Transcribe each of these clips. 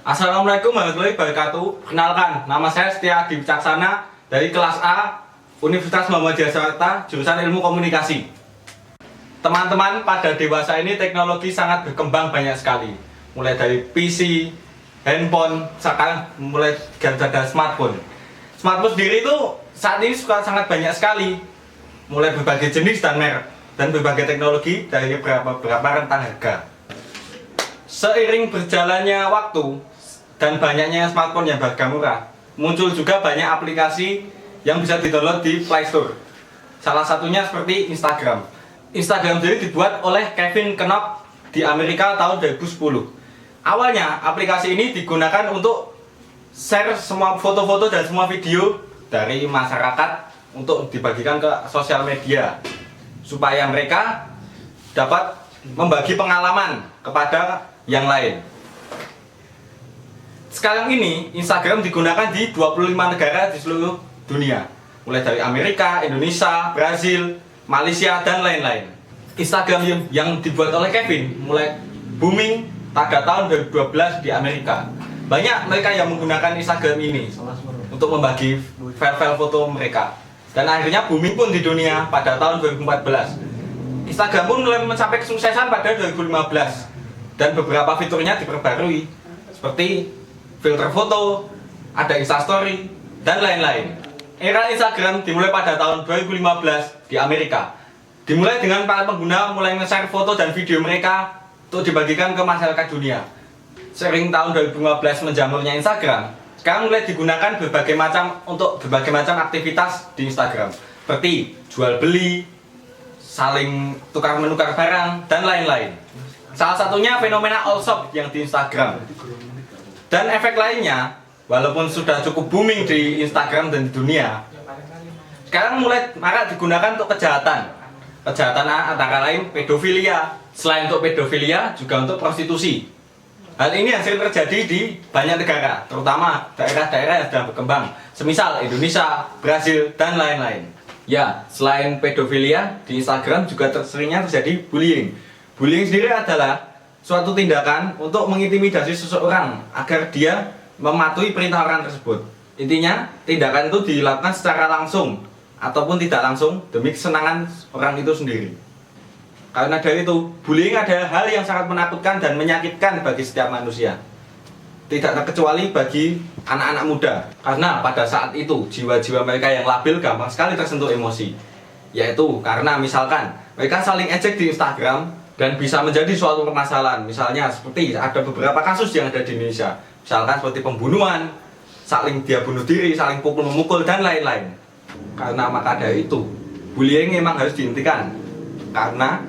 Assalamualaikum warahmatullahi wabarakatuh. Kenalkan, nama saya Setia Adi Wicaksana dari kelas A Universitas Muhammadiyah Jakarta, jurusan Ilmu Komunikasi. Teman-teman, pada dewasa ini teknologi sangat berkembang banyak sekali. Mulai dari PC, handphone, sekarang mulai ada smartphone. Smartphone sendiri itu saat ini sangat banyak sekali. Mulai berbagai jenis dan merek, dan berbagai teknologi dari beberapa rentang harga. Seiring berjalannya waktu dan banyaknya smartphone yang harga murah, muncul juga banyak aplikasi yang bisa di-download di Play Store. Salah satunya seperti Instagram. Instagram sendiri dibuat oleh Kevin Knopp di Amerika tahun 2010. Awalnya aplikasi ini digunakan untuk share semua foto-foto dan semua video dari masyarakat untuk dibagikan ke sosial media supaya mereka dapat membagi pengalaman kepada yang lain. Sekarang ini Instagram digunakan di 25 negara di seluruh dunia, mulai dari Amerika, Indonesia, Brazil, Malaysia, dan lain-lain. Instagram yang dibuat oleh Kevin mulai booming pada tahun 2012 di Amerika. Banyak mereka yang menggunakan Instagram ini untuk membagi file-file foto mereka, dan akhirnya booming pun di dunia pada tahun 2014. Instagram pun mulai mencapai kesuksesan pada 2015 dan beberapa fiturnya diperbarui seperti filter foto, ada Instastory, dan lain-lain. Era Instagram dimulai pada tahun 2015 di Amerika. Dimulai dengan para pengguna mulai nge-share foto dan video mereka untuk dibagikan ke masyarakat dunia. Sering tahun 2015 menjamurnya Instagram, sekarang mulai digunakan berbagai macam aktivitas di Instagram, seperti jual beli, saling tukar menukar barang, dan lain-lain. Salah satunya fenomena all shop yang di Instagram. Dan efek lainnya, walaupun sudah cukup booming di Instagram dan di dunia, sekarang mulai marak digunakan untuk kejahatan. Kejahatan antara lain pedofilia. Selain untuk pedofilia, juga untuk prostitusi. Hal ini yang sering terjadi di banyak negara, terutama daerah-daerah yang sedang berkembang, semisal Indonesia, Brazil, dan lain-lain. Ya, selain pedofilia, di Instagram juga seringnya terjadi bullying. Bullying sendiri adalah suatu tindakan untuk mengintimidasi seseorang agar dia mematuhi perintah orang tersebut. Intinya, tindakan itu dilakukan secara langsung ataupun tidak langsung demi kesenangan orang itu sendiri. Karena dari itu, bullying adalah hal yang sangat menakutkan dan menyakitkan bagi setiap manusia. Tidak terkecuali bagi anak-anak muda, karena pada saat itu jiwa-jiwa mereka yang labil gampang sekali tersentuh emosi. Yaitu karena misalkan mereka saling ejek di Instagram dan bisa menjadi suatu permasalahan. Misalnya seperti ada beberapa kasus yang ada di Indonesia, misalkan seperti pembunuhan, saling dia bunuh diri, saling pukul-memukul, dan lain-lain. Karena maka dari itu, bullying memang harus dihentikan, karena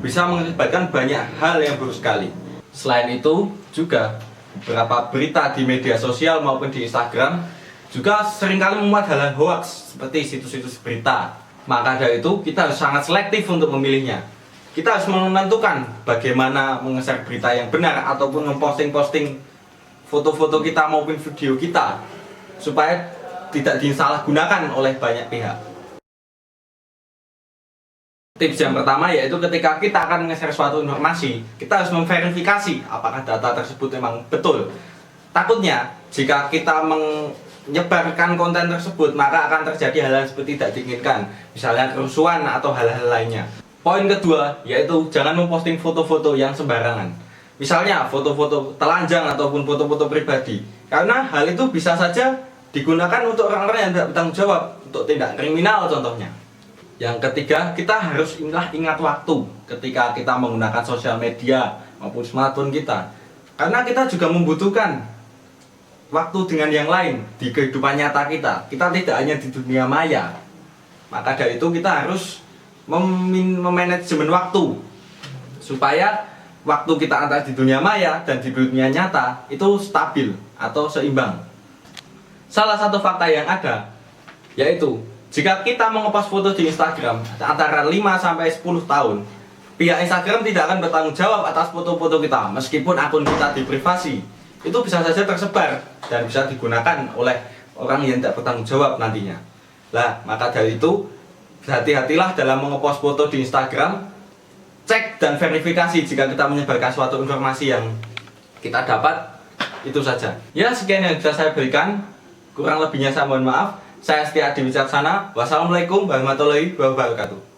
bisa mengakibatkan banyak hal yang buruk sekali. Selain itu juga beberapa berita di media sosial maupun di Instagram juga seringkali memuat hal-hal hoax seperti situs-situs berita. Maka dari itu kita harus sangat selektif untuk memilihnya. Kita harus menentukan bagaimana menge-share berita yang benar ataupun memposting-posting foto-foto kita maupun video kita supaya tidak disalahgunakan oleh banyak pihak. Tips yang pertama yaitu ketika kita akan nge-share suatu informasi, kita harus memverifikasi apakah data tersebut memang betul. Takutnya jika kita menyebarkan konten tersebut, maka akan terjadi hal-hal seperti tidak diinginkan, misalnya kerusuhan atau hal-hal lainnya. Poin kedua yaitu jangan memposting foto-foto yang sembarangan. Misalnya foto-foto telanjang ataupun foto-foto pribadi. Karena hal itu bisa saja digunakan untuk orang-orang yang tidak bertanggung jawab, untuk tindak kriminal contohnya. Yang ketiga, kita harus ingat waktu ketika kita menggunakan sosial media maupun smartphone kita. Karena kita juga membutuhkan waktu dengan yang lain di kehidupan nyata kita. Kita tidak hanya di dunia maya. Maka dari itu kita harus memanajemen waktu supaya waktu kita antara di dunia maya dan di dunia nyata itu stabil atau seimbang. Salah satu fakta yang ada yaitu jika kita mengepost foto di Instagram antara 5-10 tahun, pihak Instagram tidak akan bertanggung jawab atas foto-foto kita meskipun akun kita diprivasi. Itu bisa saja tersebar dan bisa digunakan oleh orang yang tidak bertanggung jawab nantinya. Lah, maka dari itu hati-hatilah dalam mengepost foto di Instagram. Cek dan verifikasi jika kita menyebarkan suatu informasi yang kita dapat Itu saja. Ya, sekian yang bisa saya berikan. Kurang lebihnya saya mohon maaf. Saya Setia Adi Wicaksana. Wassalamualaikum warahmatullahi wabarakatuh.